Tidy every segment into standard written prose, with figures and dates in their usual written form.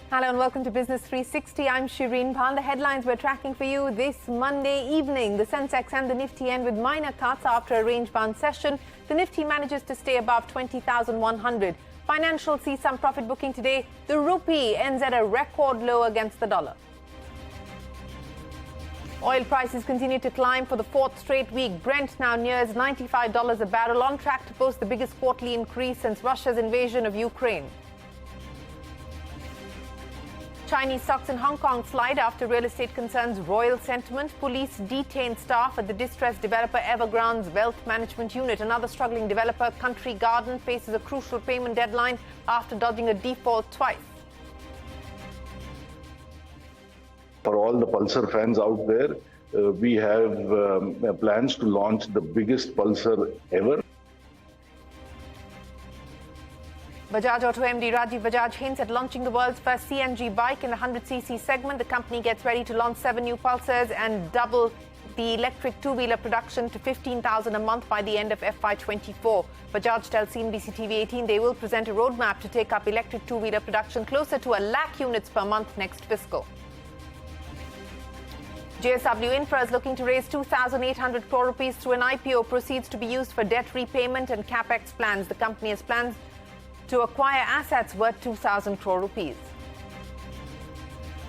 Hello and welcome to Business 360. I'm Shireen Pan. The headlines we're tracking for you this Monday evening. The Sensex and the Nifty end with minor cuts after a range-bound session. The Nifty manages to stay above 20,100. Financials see some profit booking today. The Rupee ends at a record low against the dollar. Oil prices continue to climb for the fourth straight week. Brent now nears $95 a barrel, on track to post the biggest quarterly increase since Russia's invasion of Ukraine. Chinese stocks in Hong Kong slide after real estate concerns royal sentiment. Police detain staff at the distressed developer Evergrande's wealth management unit. Another struggling developer, Country Garden, faces a crucial payment deadline after dodging a default twice. For all the Pulsar fans out there, we have plans to launch the biggest Pulsar ever. Bajaj Auto MD Rajiv Bajaj hints at launching the world's first CNG bike in the 100cc segment. The company gets ready to launch 7 new Pulsars and double the electric two-wheeler production to 15,000 a month by the end of FY24. Bajaj tells CNBC-TV18 they will present a roadmap to take up electric two-wheeler production closer to 1 lakh units per month next fiscal. JSW Infra is looking to raise 2,800 crore rupees through an IPO. Proceeds to be used for debt repayment and capex plans. The company has plans to acquire assets worth 2,000 crore rupees.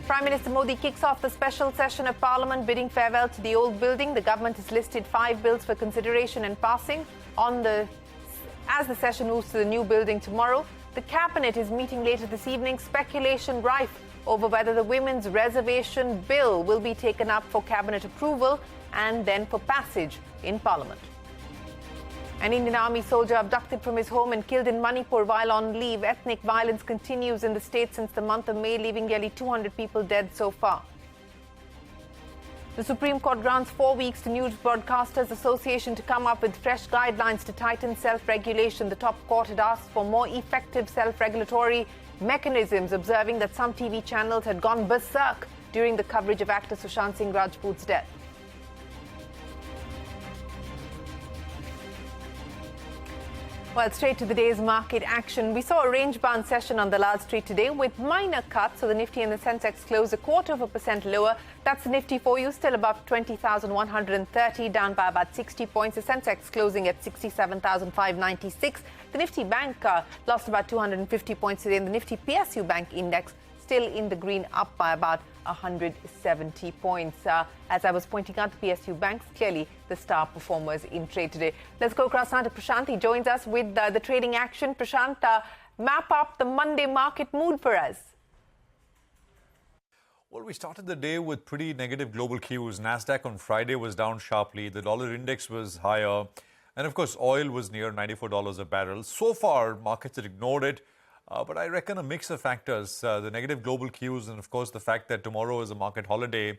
Prime Minister Modi kicks off the special session of Parliament, bidding farewell to the old building. The government has listed 5 bills for consideration and passing as the session moves to the new building tomorrow. The Cabinet is meeting later this evening. Speculation rife over whether the Women's Reservation Bill will be taken up for Cabinet approval and then for passage in Parliament. An Indian Army soldier abducted from his home and killed in Manipur while on leave. Ethnic violence continues in the state since the month of May, leaving nearly 200 people dead so far. The Supreme Court grants 4 weeks to News Broadcasters Association to come up with fresh guidelines to tighten self-regulation. The top court had asked for more effective self-regulatory mechanisms, observing that some TV channels had gone berserk during the coverage of actor Sushant Singh Rajput's death. Well, straight to the day's market action. We saw a range-bound session on the Lal Street today with minor cuts. So the Nifty and the Sensex closed 0.25% lower. That's the Nifty for you, still above 20,130, down by about 60 points. The Sensex closing at 67,596. The Nifty Bank lost about 250 points today. And the Nifty PSU Bank Index still in the green, up by about 170 points. As I was pointing out, the PSU banks clearly the star performers in trade today. Let's go across now to Prashant. He joins us with the trading action. Prashant, map up the Monday market mood for us. Well, we started the day with pretty negative global cues. Nasdaq on Friday was down sharply. The dollar index was higher. And of course, oil was near $94 a barrel. So far, markets had ignored it. But I reckon a mix of factors, the negative global cues and, of course, the fact that tomorrow is a market holiday,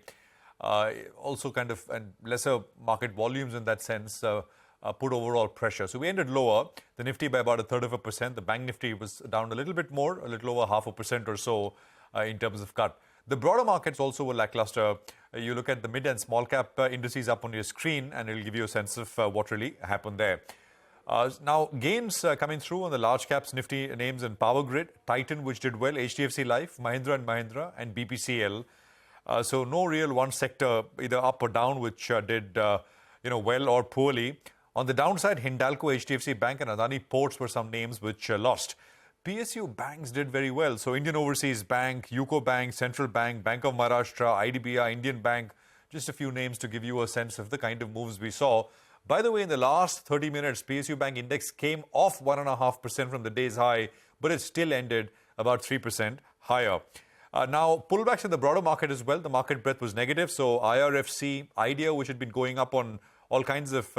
also kind of and lesser market volumes in that sense put overall pressure. So we ended lower, the Nifty by about 1/3%. The Bank Nifty was down a little bit more, a little over 0.5% or so in terms of cut. The broader markets also were lackluster. You look at the mid and small cap indices up on your screen and it'll give you a sense of what really happened there. Now, gains coming through on the large caps, Nifty names in Power Grid, Titan, which did well, HDFC Life, Mahindra & Mahindra, and BPCL. So no real one sector either up or down, which did well or poorly. On the downside, Hindalco, HDFC Bank, and Adani Ports were some names which lost. PSU banks did very well. So Indian Overseas Bank, UCO Bank, Central Bank, Bank of Maharashtra, IDBI, Indian Bank, just a few names to give you a sense of the kind of moves we saw. By the way, in the last 30 minutes, PSU Bank Index came off 1.5% from the day's high, but it still ended about 3% higher. Now, pullbacks in the broader market as well. The market breadth was negative. So IRFC, Idea, which had been going up on all kinds of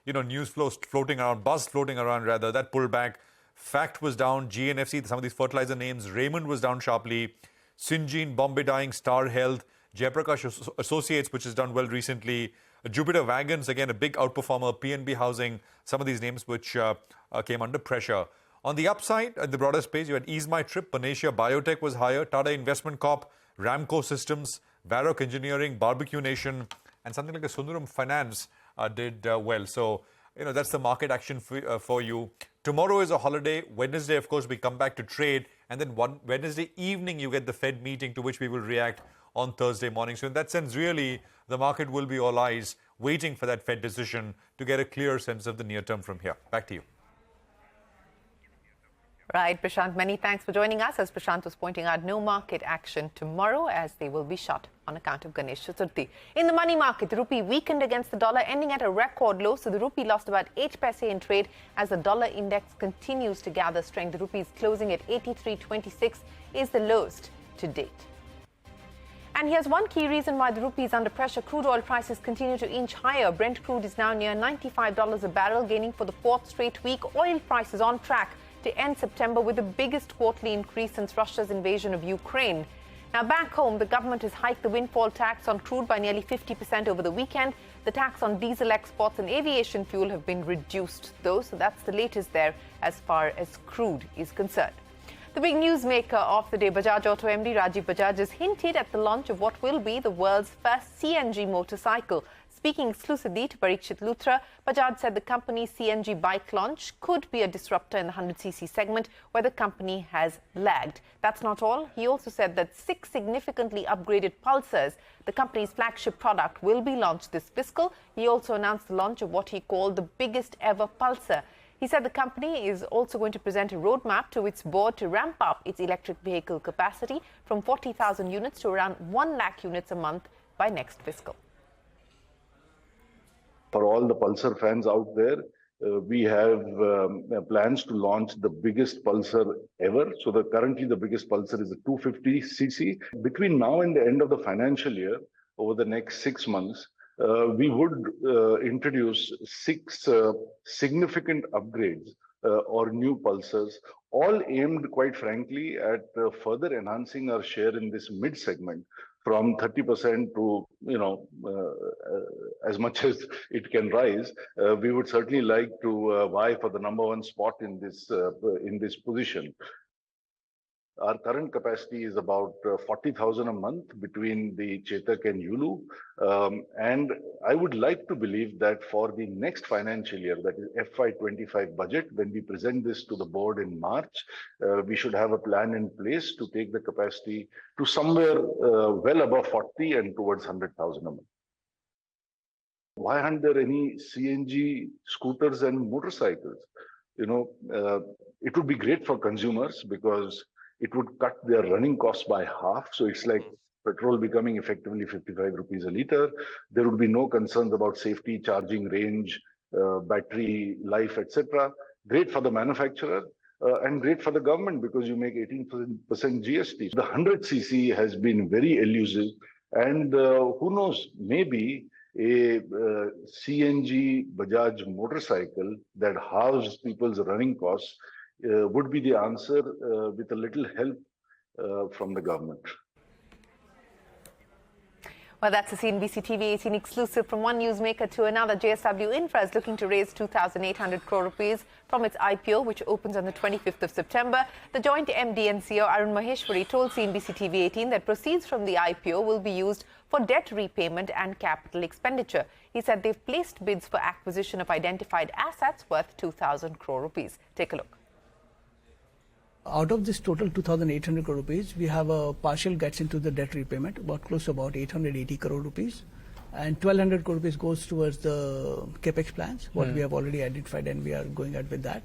news flows floating around, buzz floating around rather, that pulled back. Fact was down. GNFC, some of these fertilizer names. Raymond was down sharply. Syngene, Bombay Dyeing, Star Health, Jayaprakash Associates, which has done well recently. Jupiter Wagons, again, a big outperformer. PNB Housing, some of these names which came under pressure. On the upside, at the broader space, you had Ease My Trip, Panacea Biotech was higher, Tata Investment Corp, Ramco Systems, Varroc Engineering, Barbecue Nation, and something like the Sundaram Finance did well. So, that's the market action for you. Tomorrow is a holiday. Wednesday, of course, we come back to trade. And then Wednesday evening, you get the Fed meeting to which we will react on Thursday morning. So in that sense, really, the market will be all eyes waiting for that Fed decision to get a clear sense of the near term from here. Back to you. Right, Prashant, many thanks for joining us. As Prashant was pointing out, no market action tomorrow as they will be shut on account of Ganesh Chaturthi. In the money market, the rupee weakened against the dollar, ending at a record low. So the rupee lost about 8 paise in trade as the dollar index continues to gather strength. The rupee is closing at 83.26, is the lowest to date. And here's one key reason why the rupee is under pressure. Crude oil prices continue to inch higher. Brent crude is now near $95 a barrel, gaining for the fourth straight week. Oil prices on track to end September with the biggest quarterly increase since Russia's invasion of Ukraine. Now, back home, the government has hiked the windfall tax on crude by nearly 50% over the weekend. The tax on diesel exports and aviation fuel have been reduced, though, so that's the latest there as far as crude is concerned. The big newsmaker of the day, Bajaj Auto MD Rajiv Bajaj, has hinted at the launch of what will be the world's first CNG motorcycle. Speaking exclusively to Parikshit Luthra, Bajaj said the company's CNG bike launch could be a disruptor in the 100cc segment where the company has lagged. That's not all. He also said that 6 significantly upgraded Pulsars, the company's flagship product, will be launched this fiscal. He also announced the launch of what he called the biggest ever Pulsar. He said the company is also going to present a roadmap to its board to ramp up its electric vehicle capacity from 40,000 units to around 1 lakh units a month by next fiscal. For all the Pulsar fans out there, we have plans to launch the biggest Pulsar ever. So currently the biggest Pulsar is a 250cc. Between now and the end of the financial year, over the next 6 months, we would introduce 6 significant upgrades or new Pulsars, all aimed, quite frankly, at further enhancing our share in this mid segment from 30% to, as much as it can rise. We would certainly like to vie for the #1 spot in this position. Our current capacity is about 40,000 a month between the Chetak and Yulu. And I would like to believe that for the next financial year, that is FY25 budget, when we present this to the board in March, we should have a plan in place to take the capacity to somewhere well above 40 and towards 100,000 a month. Why aren't there any CNG scooters and motorcycles? It would be great for consumers because it would cut their running costs by half. So it's like petrol becoming effectively 55 rupees a litre. There would be no concerns about safety, charging range, battery life, etc. Great for the manufacturer and great for the government because you make 18% GST. The 100cc has been very elusive, and who knows, maybe a CNG Bajaj motorcycle that halves people's running costs would be the answer with a little help from the government. Well, that's a CNBC-TV18 exclusive from one newsmaker to another. JSW Infra is looking to raise 2,800 crore rupees from its IPO, which opens on the 25th of September. The joint MD and CEO Arun Maheshwari told CNBC-TV18 that proceeds from the IPO will be used for debt repayment and capital expenditure. He said they've placed bids for acquisition of identified assets worth 2,000 crore rupees. Take a look. Out of this total 2,800 crore rupees, we have a partial gets into the debt repayment, close to about 880 crore rupees, and 1,200 crore rupees goes towards the capex plans, what we have already identified, and we are going ahead with that.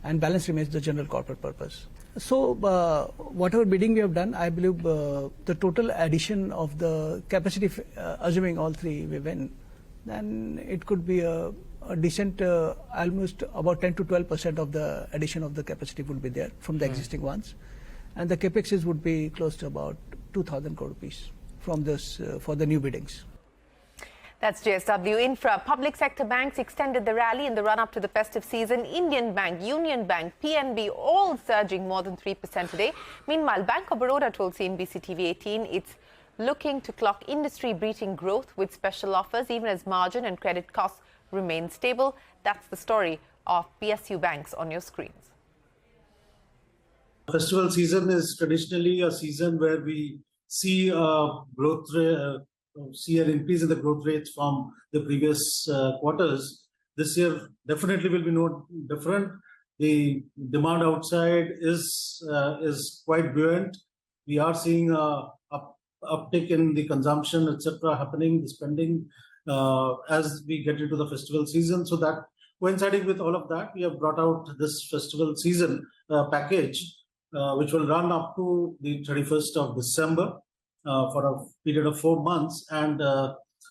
And balance remains the general corporate purpose. So, whatever bidding we have done, I believe the total addition of the capacity, assuming all three we win, then it could be a decent, almost about 10 to 12% of the addition of the capacity would be there from the existing ones, and the capexes would be close to about 2,000 crore rupees from this for the new biddings. That's JSW Infra. Public sector banks extended the rally in the run-up to the festive season. Indian Bank, Union Bank, PNB all surging more than 3% today. Meanwhile, Bank of Baroda told CNBC-TV18 it's looking to clock industry-beating growth with special offers, even as margin and credit costs remain stable. That's the story of PSU banks on your screens. Festival season is traditionally a season where we see growth see an increase in the growth rates from the previous quarters. This year definitely will be no different. the demand outside is quite buoyant. We are seeing a uptick in the consumption, etc., happening, the spending as we get into the festival season. So that coinciding with all of that, we have brought out this festival season package, which will run up to the 31st of December for a period of 4 months, and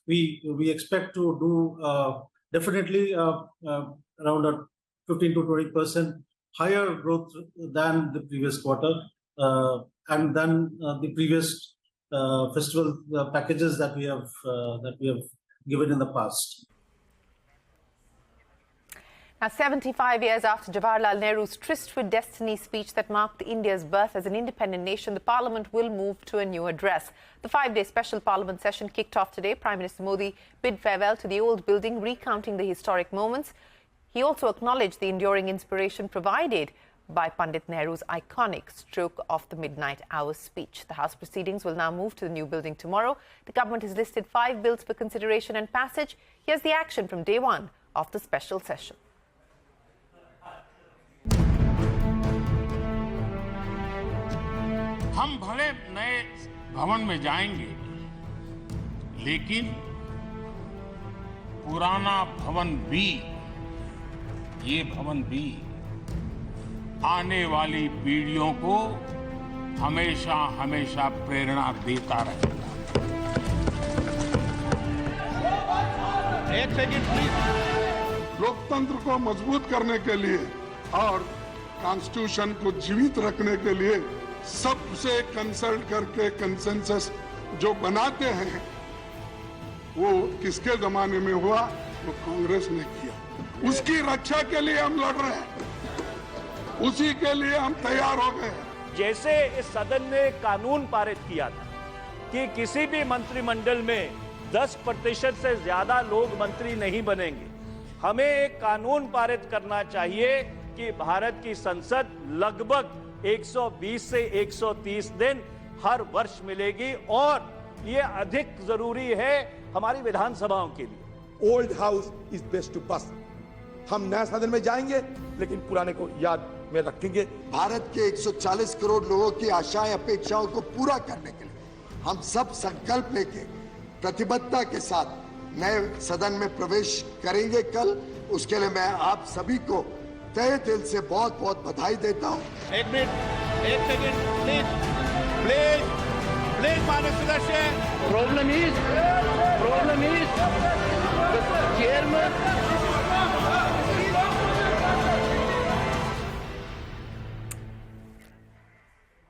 we expect to do definitely around a 15 to 20% higher growth than the previous quarter, and then the previous festival packages that we have given in the past. Now, 75 years after Jawaharlal Nehru's Tryst with Destiny speech that marked India's birth as an independent nation, the Parliament will move to a new address. The 5-day special Parliament session kicked off today. Prime Minister Modi bid farewell to the old building, recounting the historic moments. He also acknowledged the enduring inspiration provided by Pandit Nehru's iconic stroke of the midnight hour speech. The House proceedings will now move to the new building tomorrow. The government has listed 5 bills for consideration and passage. Here's the action from day 1 of the special session. हम भले नए भवन में जाएंगे, लेकिन पुराना भवन भी, ये भवन भी आने वाली पीढ़ियों को हमेशा हमेशा प्रेरणा देता रहेगा। एक सेकंड प्लीज। लोकतंत्र को मजबूत करने के लिए और कॉन्स्टिट्यूशन को जीवित रखने के लिए सबसे कंसल्ट करके कंसेंसस जो बनाते हैं, वो किसके जमाने में हुआ? वो कांग्रेस ने किया। उसकी रक्षा के लिए हम लड़ रहे हैं, उसी के लिए हम तैयार हो गए। जैसे इस सदन ने कानून पारित किया था कि किसी भी मंत्रिमंडल में 10% से ज्यादा लोग मंत्री नहीं बनेंगे, हमें एक कानून पारित करना चाहिए कि भारत की संसद लगभग 120 से 130 दिन हर वर्ष मिलेगी, और ये अधिक जरूरी है हमारी विधानसभाओं के लिए। Old house is best to बस। हम नया सदन में जाएंगे, लेकिन पुराने को याद में रखेंगे। भारत के 140 करोड़ लोगों की आशाएं अपेक्षाओं को पूरा करने के लिए हम सब संकल्प लेके प्रतिबद्धता के साथ नए सदन में प्रवेश करेंगे कल। उसके लिए मैं आप सभी को तहे दिल से बहुत बहुत बधाई देता हूं। एक मिनट, एक सेकंड प्लीज, प्लीज प्लीज माननीय सदस्य। Problem is chairman.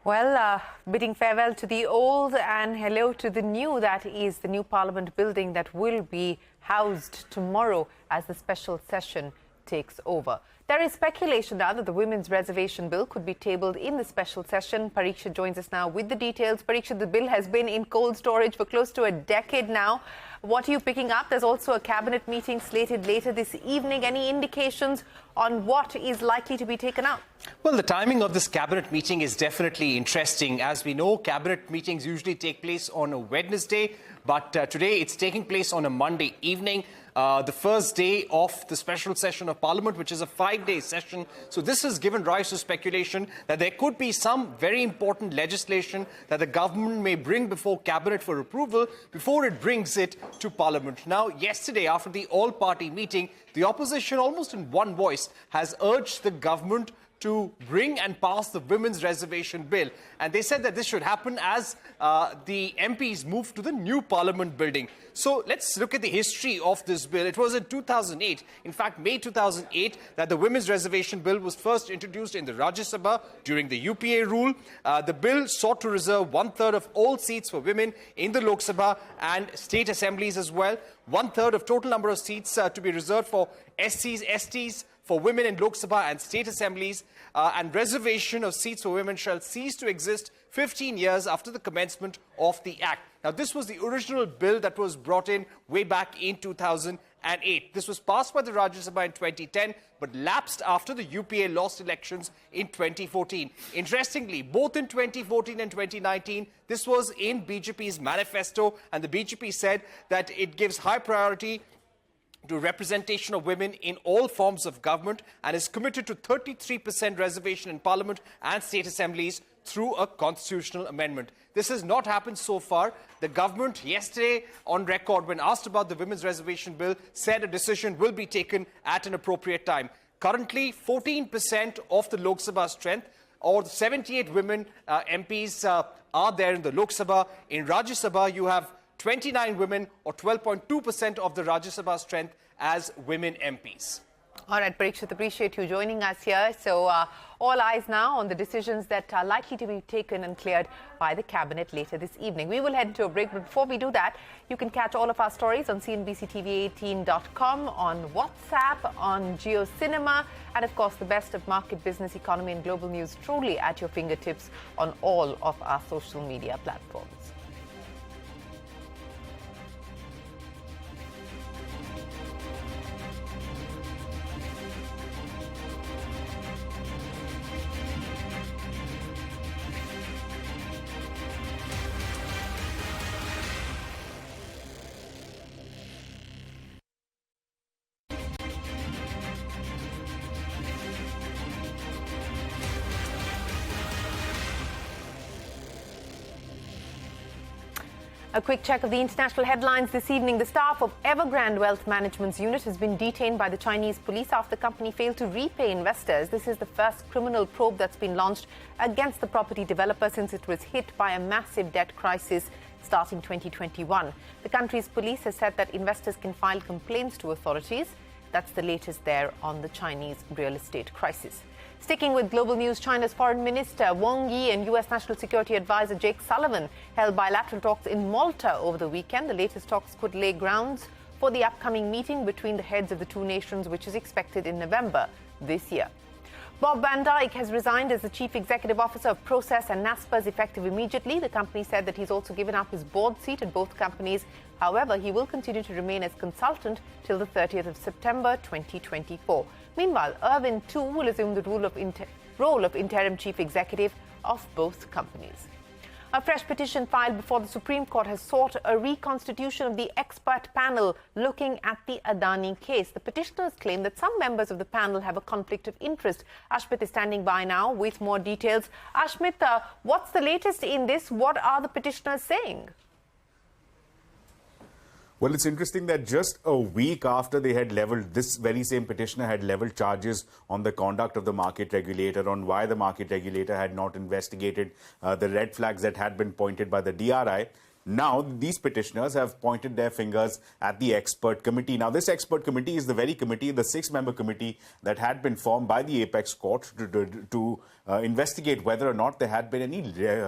Well, bidding farewell to the old and hello to the new. That is the new Parliament building that will be housed tomorrow as the special session takes over. There is speculation now that the Women's Reservation Bill could be tabled in the special session. Pariksha joins us now with the details. Pariksha, the bill has been in cold storage for close to a decade now. What are you picking up? There's also a cabinet meeting slated later this evening. Any indications on what is likely to be taken up? Well, the timing of this cabinet meeting is definitely interesting. As we know, cabinet meetings usually take place on a Wednesday, but today it's taking place on a Monday evening. The first day of the special session of Parliament, which is a 5-day session. So this has given rise to speculation that there could be some very important legislation that the government may bring before Cabinet for approval before it brings it to Parliament. Now, yesterday, after the all-party meeting, the opposition, almost in one voice, has urged the government to bring and pass the Women's Reservation Bill. And they said that this should happen as the MPs move to the new Parliament building. So let's look at the history of this bill. It was in 2008, in fact, May 2008, that the Women's Reservation Bill was first introduced in the Rajya Sabha during the UPA rule. The bill sought to reserve 1/3 of all seats for women in the Lok Sabha and state assemblies as well. 1/3 of total number of seats to be reserved for SCs, STs, for women in Lok Sabha and state assemblies, and reservation of seats for women shall cease to exist 15 years after the commencement of the Act. Now, this was the original bill that was brought in way back in 2008. This was passed by the Rajya Sabha in 2010, but lapsed after the UPA lost elections in 2014. Interestingly, both in 2014 and 2019, this was in BJP's manifesto, and the BJP said that it gives high priority to representation of women in all forms of government and is committed to 33% reservation in Parliament and state assemblies through a constitutional amendment. This has not happened so far. The government yesterday on record, when asked about the Women's Reservation Bill, said a decision will be taken at an appropriate time. Currently, 14% of the Lok Sabha strength, or 78 women MPs are there in the Lok Sabha. In Rajya Sabha, you have 29 women, or 12.2% of the Rajya Sabha strength as women MPs. All right, Parikshit, appreciate you joining us here. So all eyes now on the decisions that are likely to be taken and cleared by the Cabinet later this evening. We will head into a break, but before we do that, you can catch all of our stories on CNBC-TV18.com, on WhatsApp, on Geo Cinema, and of course the best of market, business, economy and global news truly at your fingertips on all of our social media platforms. A quick check of the international headlines this evening. The staff of Evergrande Wealth Management's unit has been detained by the Chinese police after the company failed to repay investors. This is the first criminal probe that's been launched against the property developer since it was hit by a massive debt crisis starting 2021. The country's police has said that investors can file complaints to authorities. That's the latest there on the Chinese real estate crisis. Sticking with global news, China's Foreign Minister Wang Yi and U.S. National Security Advisor Jake Sullivan held bilateral talks in Malta over the weekend. The latest talks could lay grounds for the upcoming meeting between the heads of the two nations, which is expected in November this year. Bob Van Dijk has resigned as the Chief Executive Officer of Process and Naspers effective immediately. The company said that he's also given up his board seat at both companies. However, he will continue to remain as consultant till the 30th of September 2024. Meanwhile, Irwin too will assume the role of interim chief executive of both companies. A fresh petition filed before the Supreme Court has sought a reconstitution of the expert panel looking at the Adani case. The petitioners claim that some members of the panel have a conflict of interest. Ashmit is standing by now with more details. Ashmit, what's the latest in this? What are the petitioners saying? Well, it's interesting that just a week after they had leveled, this very same petitioner had leveled charges on the conduct of the market regulator, on why the market regulator had not investigated the red flags that had been pointed by the DRI. Now, these petitioners have pointed their fingers at the expert committee. Now, this expert committee is the very committee, the 6-member committee that had been formed by the Apex Court to investigate whether or not there had been any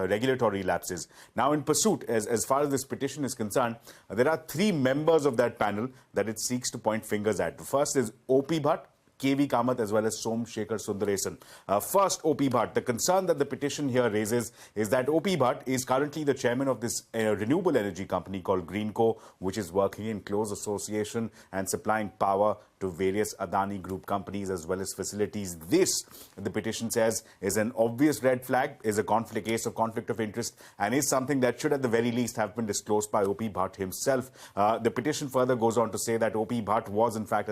regulatory lapses. Now, in pursuit, as far as this petition is concerned, there are 3 members of that panel that it seeks to point fingers at. The first is O.P. Bhatt, KV Kamath, as well as Somsekhar Sundaresan. First, O.P. Bhatt. The concern that the petition here raises is that O.P. Bhatt is currently the chairman of this renewable energy company called Greenco, which is working in close association and supplying power to various Adani Group companies as well as facilities. This, the petition says, is an obvious red flag, is a case of conflict of interest, and is something that should at the very least have been disclosed by O.P. Bhatt himself. The petition further goes on to say that O.P. Bhatt was in fact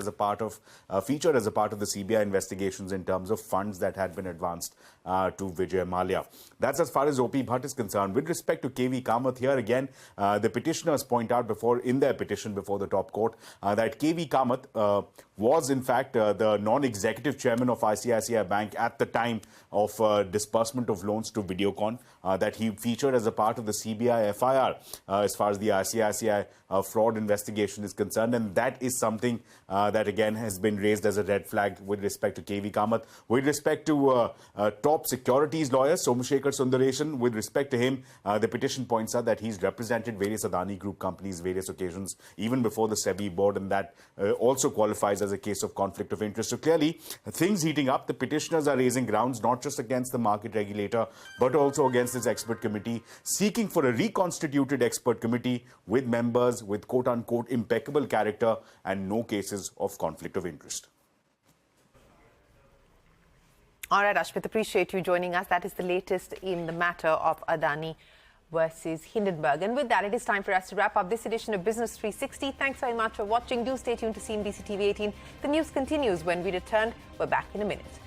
featured as a part of the CBI investigations in terms of funds that had been advanced to Vijay Mallya. That's as far as O.P. Bhatt is concerned. With respect to KV Kamath, here again, the petitioners point out in their petition before the top court that KV Kamath was in fact the non-executive chairman of ICICI Bank at the time of disbursement of loans to Videocon, that he featured as a part of the CBI FIR as far as the ICICI fraud investigation is concerned, and that is something that again has been raised as a red flag with respect to KV Kamath. With respect to top securities lawyer Somsekhar Sundaresan, with respect to him, the petition points out that he's represented various Adani Group companies various occasions, even before the SEBI board, and that also qualifies as a case of conflict of interest. So clearly, things heating up. The petitioners are raising grounds not just against the market regulator, but also against this expert committee, seeking for a reconstituted expert committee with members with quote-unquote impeccable character and no cases of conflict of interest. All right, Ashmit, appreciate you joining us. That is the latest in the matter of Adani versus Hindenburg. And with that, it is time for us to wrap up this edition of Business 360. Thanks very much for watching. Do stay tuned to CNBC TV 18. The news continues when we return. We're back in a minute.